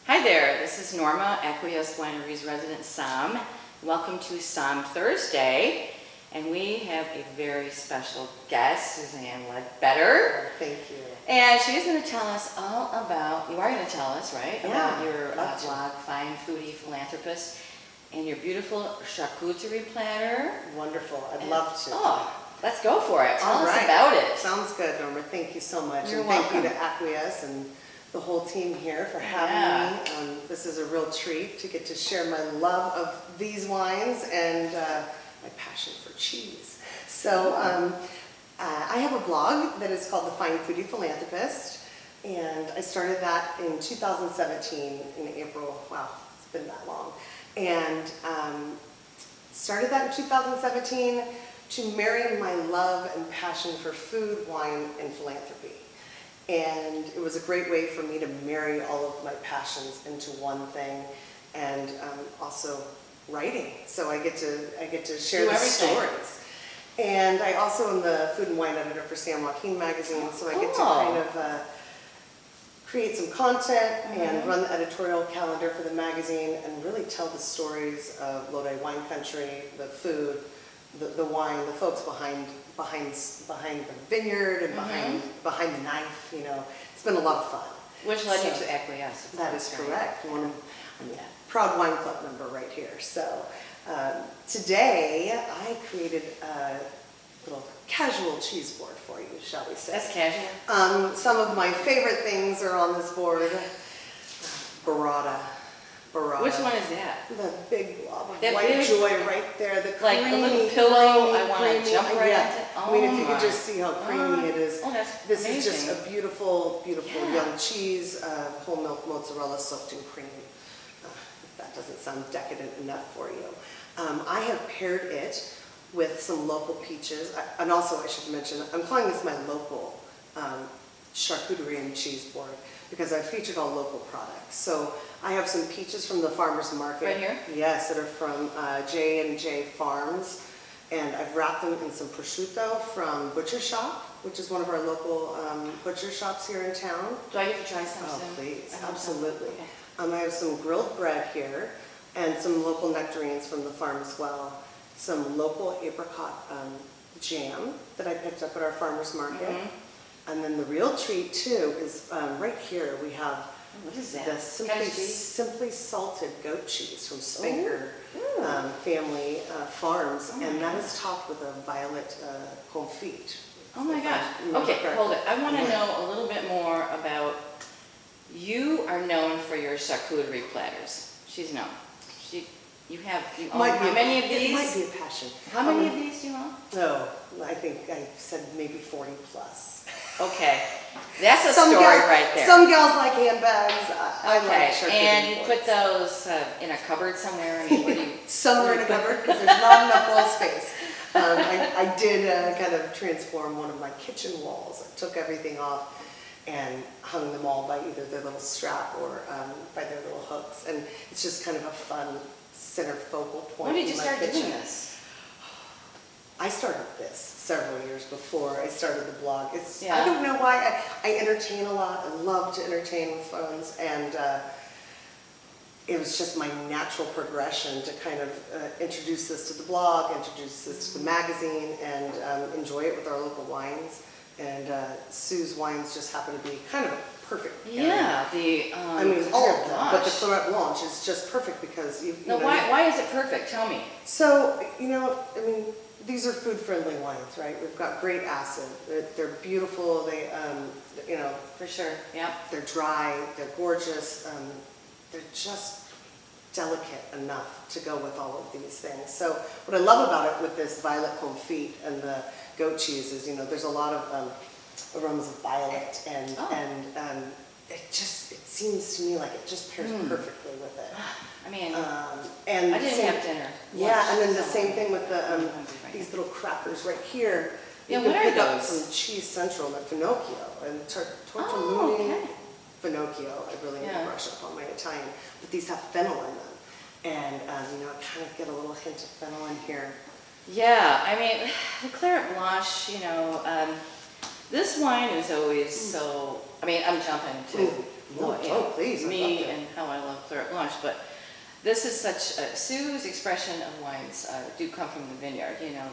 Hi there, this is Norma, Acquiesce Winery's resident Somm. Welcome to Somm Thursday, and we have a very special guest, Suzanne Ledbetter. Thank you. And she's going to tell us all about, you are going to tell us, right? Yeah, about your blog, Fine Foodie Philanthropist, and your beautiful charcuterie platter. Wonderful, I'd love to. Oh, let's go for it. Tell All us right. about it. Sounds good, Norma. Thank you so much. You're and welcome. Thank you to Acquiesce and the whole team here for having me. This is a real treat to get to share my love of these wines and my passion for cheese. So I have a blog that is called the Fine Foodie Philanthropist, and I started that in 2017 in April. Wow, it's been that long. And started that in 2017 to marry my love and passion for food, wine, and philanthropy. And it was a great way for me to marry all of my passions into one thing, and also writing. So I get to share the stories. And I also am the food and wine editor for San Joaquin Magazine, so I get to kind of create some content and run the editorial calendar for the magazine and really tell the stories of Lodi wine country, the food, the wine, the folks behind the vineyard and behind the knife. You know, it's been a lot of fun. Which led you to Acquiesce. That is correct. I'm a proud wine club member right here. So today I created a little casual cheese board for you, shall we say? That's casual. Some of my favorite things are on this board. Burrata. Which one is that? The big blob of That white big, joy right there. The like creamy, a little pillow. creamy, I want to jump right into. I mean, if you could just see how creamy it is. Oh, that's This amazing. is just a beautiful, beautiful young cheese, whole milk mozzarella soaked in cream. If that doesn't sound decadent enough for you. I have paired it with some local peaches, and also I should mention, I'm calling this my local charcuterie and cheese board because I've featured all local products. So I have some peaches from the farmer's market. Right here? Yes, that are from J&J Farms. And I've wrapped them in some prosciutto from Butcher Shop, which is one of our local butcher shops here in town. Do I get to try some Oh, soon? please, I absolutely. Okay. I have some grilled bread here and some local nectarines from the farm as well. Some local apricot jam that I picked up at our farmer's market. And then the real treat too is right here we have What is that? the simply salted goat cheese from Spanker family farms, and that is topped with a violet confit. Oh my gosh. Okay, hold it. I want to know a little bit more about, you are known for your charcuterie platters. She's known. You own how many of these? It might be a passion. How many of these do you own? Oh, I think I said maybe 40 plus. Okay, that's a story right there. Some gals like handbags. I like charcuterie and you boards. put those in a cupboard somewhere? I mean, what do you? Somewhere in a cupboard because there's not enough wall space. I did kind of transform one of my kitchen walls. I took everything off and hung them all by either their little strap or by their little hooks. And it's just kind of a fun center focal point. When did you in my start kitchen. doing this? I started this several years before I started the blog. Yeah. I don't know why. I entertain a lot. I love to entertain with friends, and it was just my natural progression to kind of introduce this to the blog, introduce this to the magazine, and enjoy it with our local wines. And Sue's wines just happen to be kind of a perfect pairing. Yeah, I mean, all of them, but the Clairette Blanche is just perfect because you know. Why is it perfect? Tell me. So, I mean, these are food-friendly wines, right? We've got great acid. They're beautiful. They, For sure, yeah. they're dry. They're gorgeous. They're just delicate enough to go with all of these things. So, what I love about it with this violet confit and the goat cheese is, there's a lot of aromas of violet, and it seems to me like it just pairs perfectly with it. I mean, and I didn't have dinner. Yeah, and then the same thing with the these little crackers right here. Yeah, you what can are pick up those? from Cheese Central, the Finocchio and Tortellini. okay. Finocchio. I really need to brush up on my Italian, but these have fennel in them, and I kind of get a little hint of fennel in here. Yeah, I mean, the Clairette Blanche, this wine is always so, I mean, I'm jumping to Please, me and how I love Clairette Blanche, but this is such, Sue's expression of wines do come from the vineyard. You know,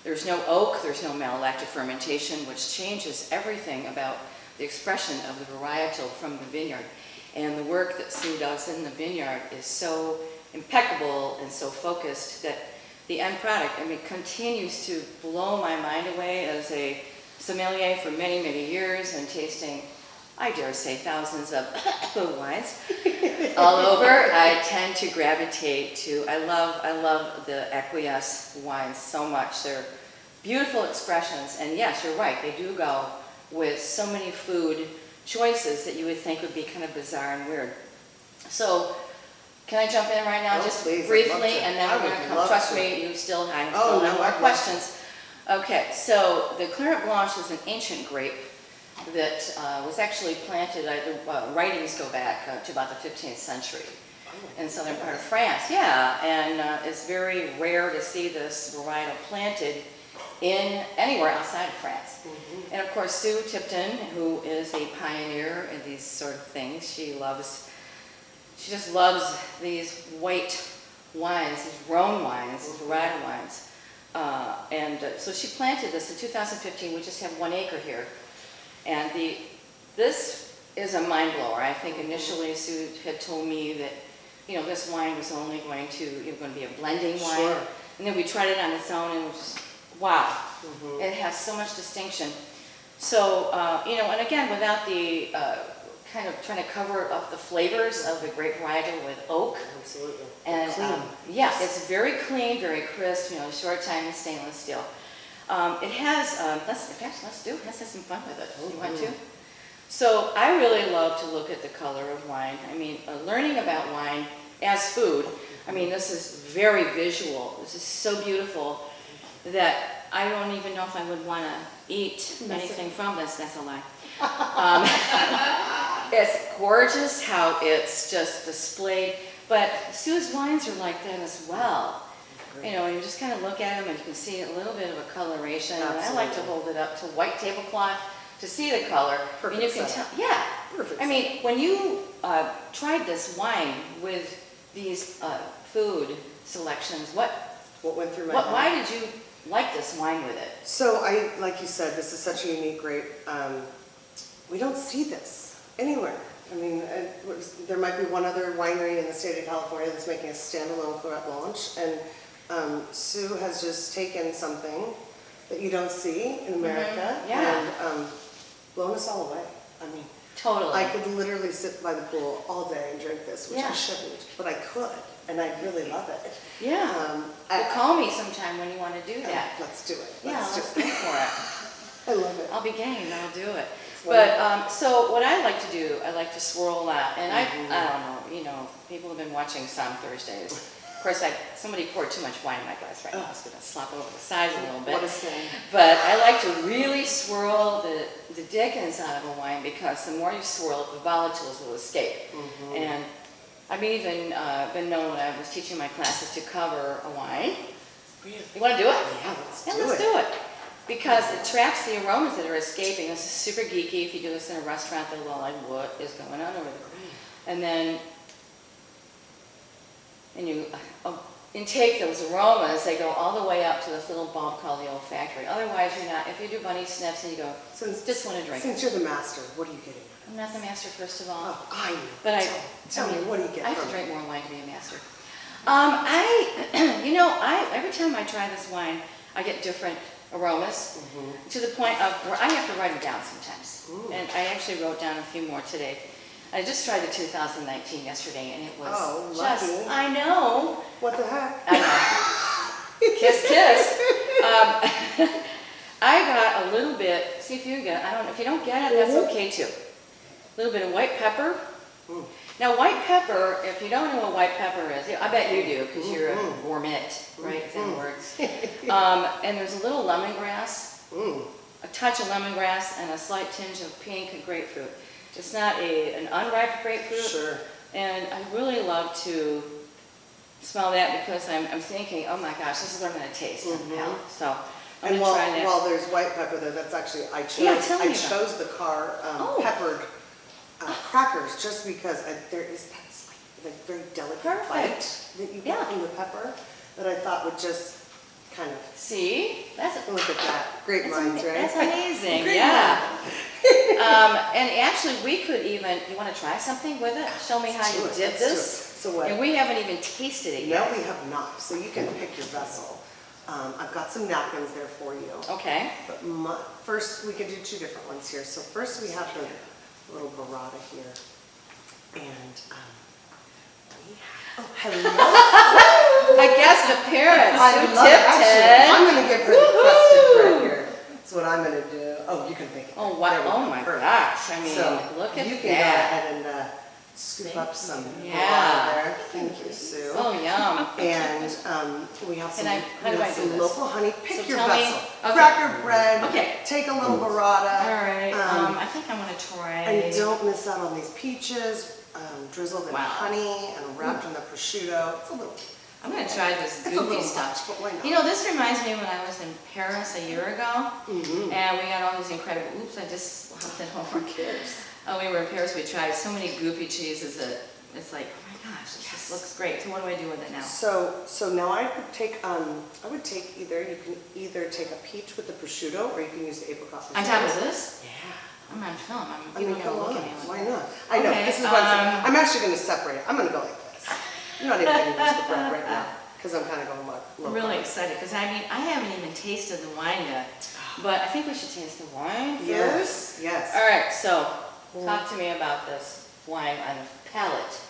there's no oak, there's no malolactic fermentation, which changes everything about the expression of the varietal from the vineyard. And the work that Sue does in the vineyard is so impeccable and so focused that the end product, I mean, continues to blow my mind away as a sommelier for many, many years and tasting, I dare say, thousands of wines all over. I tend to gravitate to, I love the Acquiesce wines so much. They're beautiful expressions, and yes, you're right, they do go with so many food choices that you would think would be kind of bizarre and weird. So, can I jump in right now, just please, briefly, and then we're going to come, trust me, you still have more questions. Okay, so the Clairette Blanche is an ancient grape that was actually planted, writings go back to about the 15th century in southern part of France. Yeah, and it's very rare to see this varietal planted in anywhere outside of France. And of course, Sue Tipton, who is a pioneer in these sort of things, she just loves these white wines, these Rhone wines, these varietal wines. So she planted this in 2015. We just have 1 acre here. And this is a mind blower. I think initially Sue had told me that, you know, this wine was only going to be a blending wine. Sure. And then we tried it on its own and it was just, wow, it has so much distinction. So, you know, and again, without the kind of trying to cover up the flavors of the grape varietal with oak. Absolutely. And yes, it's very clean, very crisp, you know, short time in stainless steel. It has, let's have some fun with it. You want to? So I really love to look at the color of wine. I mean, learning about wine as food, I mean, this is very visual. This is so beautiful that I don't even know if I would want to eat anything from this. That's a lie. It's gorgeous how it's just displayed, but Sue's wines are like that as well. You know, you just kind of look at them and you can see a little bit of a coloration. And I like to hold it up to white tablecloth to see the color. Perfect and you can tell, yeah. Perfect I mean, when you tried this wine with these food selections, what went through my head? Why did you like this wine with it? So like you said, this is such a unique grape. We don't see this anywhere. I mean, there might be one other winery in the state of California that's making a standalone Clairette Blanche, and Sue has just taken something that you don't see in America and blown us all away. I mean, totally. I could literally sit by the pool all day and drink this, which I shouldn't, but I could, and I really love it. Yeah. Call me sometime when you want to do that. Let's do it. Let's go for it. I love it. I'll be game. I'll do it. But so what I like to do, I like to swirl that, and I don't know. You know, people have been watching Somm Thursdays. Of course, somebody poured too much wine in my glass right now. I was going to slop over the sides a little bit. What a sin. But I like to really swirl the dickens out of a wine, because the more you swirl it, the volatiles will escape. And I've even been known when I was teaching my classes to cover a wine. Really? You want to do it? Yeah, let's let's do it. Because it traps the aromas that are escaping. This is super geeky. If you do this in a restaurant, they're like, what is going on over there? And then you intake those aromas. They go all the way up to this little bump called the olfactory. Otherwise, you're not. If you do bunny sniffs and you go, just want to drink. Since you're the master, what are you getting? I'm not the master, first of all. Oh, I know. But tell me, what do you get? I have to drink more wine to be a master. Every time I try this wine, I get different aromas to the point of where I have to write them down sometimes. And I actually wrote down a few more today. I just tried the 2019 yesterday, and it was lucky. I know. What the heck? I know. Kiss, kiss. I got a little bit, see if you get it. If you don't get it, that's okay too. A little bit of white pepper. Now, white pepper, if you don't know what white pepper is, I bet you do, because you're a gourmet, right? It's in words. And there's a little lemongrass, a touch of lemongrass, and a slight tinge of pink grapefruit. It's not an unripe grapefruit. Sure. And I really love to smell that, because I'm thinking, oh my gosh, this is what I'm going to taste. So I'm going to try that. While there's white pepper there, that's actually, I chose the peppered crackers, just because there is that slight, like very delicate bite that you get from the pepper that I thought would just kind of. See, Look at that, great minds, right? That's amazing. Great Yeah. And actually, we could even. You want to try something with it? Show me how you did this. So what? And we haven't even tasted it yet. No, we have not. So you can pick your vessel. I've got some napkins there for you. Okay. But first, we could do two different ones here. So first, we have the little burrata here, and we have. Oh, hello. I guess the parents. I love it. Actually, I'm going to give her the crusted bread here. That's what I'm going to do. Oh, you can make it. Oh wow! Oh my gosh! I mean, so look at that. You can go ahead and scoop up some burrata there. Thank you, Sue. Oh, yum. And we have some local honey. Pick your vessel. Okay. Cracker bread. Okay. Take a little burrata. All right. I think I'm gonna try. And don't miss out on these peaches, drizzled in honey and wrapped in the prosciutto. It's a little. I'm gonna try this goopy stuff. But why not? You know, this reminds me when I was in Paris a year ago, and we got all these incredible. Oops, I just left it over. Who cares? Oh, we were in Paris. We tried so many goopy cheeses that it's like, oh my gosh, this just looks great. So what do I do with it now? So now I would take either. You can either take a peach with the prosciutto, or you can use the apricot. On top of this? Yeah. I'm on film. I'm even gonna look at me. Why not? I know. Okay, This is what I'm actually going to separate it. I'm going to go like this. I'm not even going to use the bread right now because I'm kind of going low. I'm really excited because I mean I haven't even tasted the wine yet, but I think we should taste the wine first. Yes. Yes. All right. So talk to me about this wine on the palate.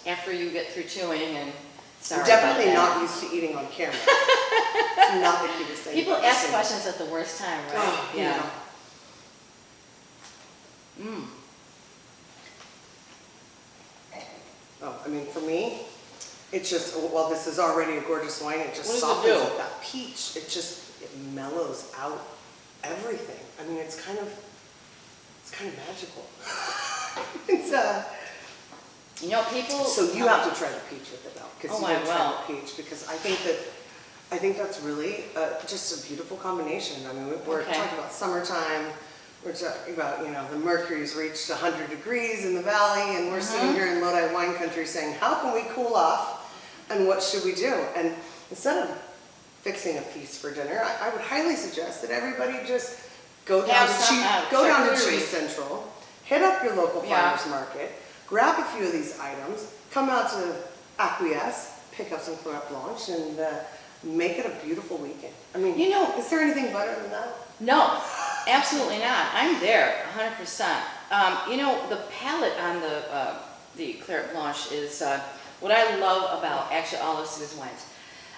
After you get through chewing and sorry I'm definitely about that. not used to eating on camera. It's not the cutest thing. People ask questions at the worst time, right? Oh, yeah. Oh, I mean, for me, it's just, well, this is already a gorgeous wine. It just softens up that peach. It mellows out everything. I mean, it's kind of magical. You know, people. So you have to try the peach with it, though, because you have to try will. the peach, because I think that's really just a beautiful combination. I mean, we're talking about summertime. We're talking about, the mercury's reached 100 degrees in the valley, and we're sitting here in Lodi wine country saying, how can we cool off, and what should we do? And instead of fixing a feast for dinner, I would highly suggest that everybody just go down to Cheese Central, hit up your local farmer's market, grab a few of these items, come out to Acquiesce, pick up some Clairette Blanche, and make it a beautiful weekend. I mean, is there anything better than that? No. Absolutely not. I'm there, 100%. The palate on the Clairette Blanche is what I love about actually all of Sue's wines.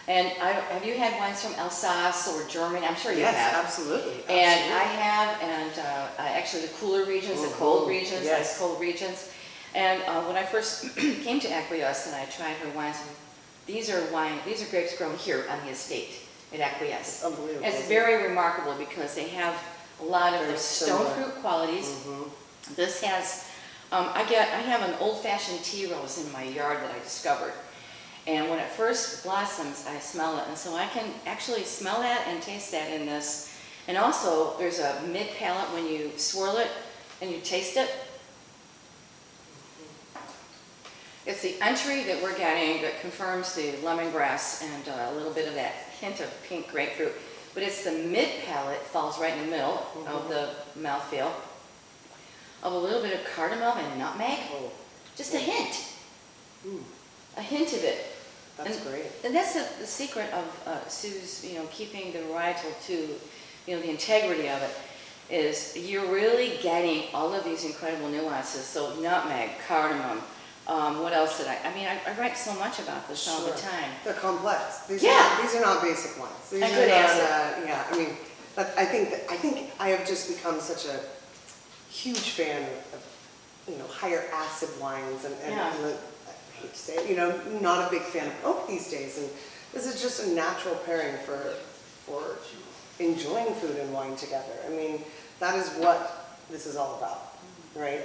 And have you had wines from Alsace or Germany? I'm sure you have. Yes, absolutely. And I have, and actually the cooler regions, the cold regions, ice cold regions. And when I first came to Acquiesce and I tried her wines, these are grapes grown here on the estate at Acquiesce. Unbelievable. It's very remarkable because they have a lot of the stone fruit qualities. This has, I have an old-fashioned tea rose in my yard that I discovered. And when it first blossoms, I smell it. And so I can actually smell that and taste that in this. And also, there's a mid-palate when you swirl it and you taste it. It's the entry that we're getting that confirms the lemongrass and a little bit of that hint of pink grapefruit. But it's the mid-palate, falls right in the middle of the mouthfeel, of a little bit of cardamom and nutmeg. Just a hint. A hint of it. That's great. And that's the secret of Sue's, keeping the varietal to, the integrity of it, is you're really getting all of these incredible nuances. So nutmeg, cardamom, what else did I write so much about this all the time. They're complex. These are not basic ones. These a good answer. I think I have just become such a huge fan of higher acid wines and I hate to say it, not a big fan of oak these days. And this is just a natural pairing for enjoying food and wine together. I mean, that is what this is all about. Right,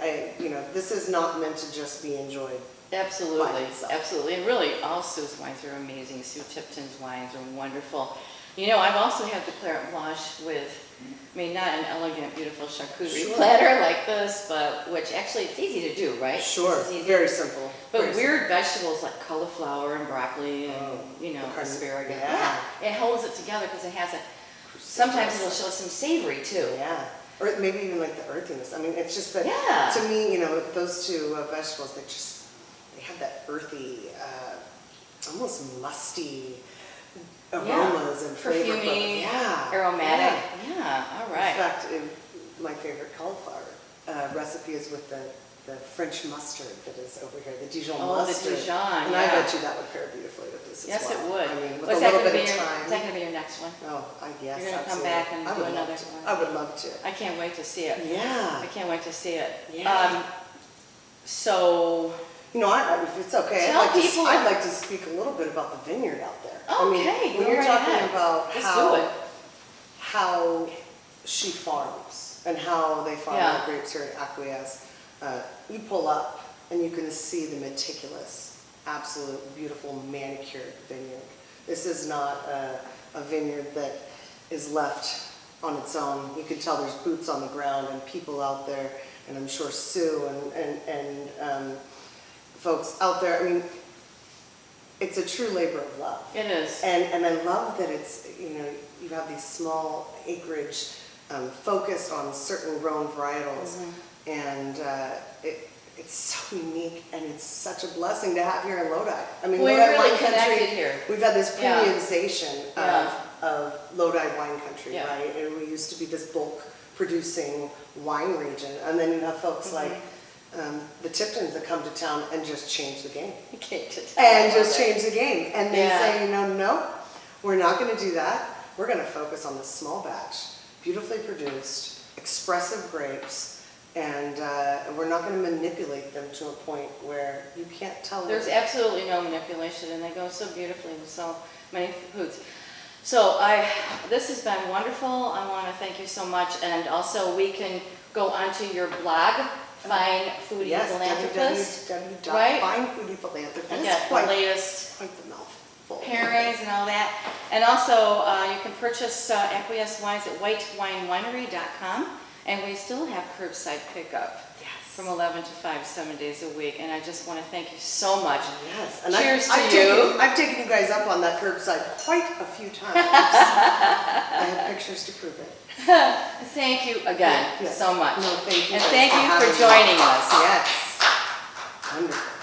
this is not meant to just be enjoyed. Absolutely, absolutely, and really, all Sue's wines are amazing. Sue Tipton's wines are wonderful. You know, I've also had the Clairette Blanche with, I mean, not an elegant, beautiful charcuterie Sure. platter like this, but, which actually, it's easy to do, right? Sure, This is easy. very simple. But very weird vegetables like cauliflower and broccoli and, you know, the asparagus. yeah. It holds it together because it has a, sometimes it'll show some savory too. Yeah, or maybe even like the earthiness. I mean, it's just that, Yeah. to me, you know, those two vegetables, they have that earthy, almost musty aromas and flavor. Perfumey, Yeah. aromatic. Yeah, all right. In fact, my favorite cauliflower recipe is with the French mustard that is over here, the Dijon mustard. Oh, the Dijon, And yeah. I bet you that would pair beautifully with this Yes, as well. it would. I mean, with Was a that little gonna bit be of your, time. is that going to be your next one? Oh, yes, You're gonna come absolutely. back and I do would another love to. one? I would love to. I can't wait to see it. Yeah. I can't wait to see it. Yeah. So, You know, if it's okay, Tell people- I'd like to speak a little bit about the vineyard out there. I mean, Okay, when go you're right talking ahead. about Let's do it. how she farms and how they farm Yeah. the grapes here at Acquiesce, you pull up and you can see the meticulous, absolute beautiful manicured vineyard. This is not a vineyard that is left on its own. You can tell there's boots on the ground and people out there, and I'm sure Sue and folks out there. I mean, it's a true labor of love. it is. And I love that it's, you know, you have these small acreage focused on certain grown varietals. And it's so unique, and it's such a blessing to have here in Lodi. I mean, We're Lodi really wine connected country, here. we've had this Yeah. premiumization Yeah. of Lodi wine country, Yeah. right? And we used to be this bulk producing wine region. And then you have folks like the Tiptons that come to town and just change the game. And just change the game. And they Yeah. say, no, we're not going to do that. We're going to focus on the small batch, beautifully produced, expressive grapes, and we're not going to manipulate them to a point where you can't tell. There's absolutely no manipulation, and they go so beautifully with so many foods. So this has been wonderful. I want to thank you so much, and also we can go onto your blog, Fine Foodie Philanthropist, right? www.finefoodiephilanthropist. And get the latest Quite the mouthful. pairings and all that. And also, you can purchase Acquiesce wines at whitewinewinery.com, and we still have curbside pickup. From 11 to 5, 7 days a week, and I just want to thank you so much. Yes, and Cheers to you. I've taken you guys up on that curbside quite a few times. I have pictures to prove it. Thank you again Yes. so much. No, thank you. And guys thank for you for having me. joining us. Yes. Wonderful.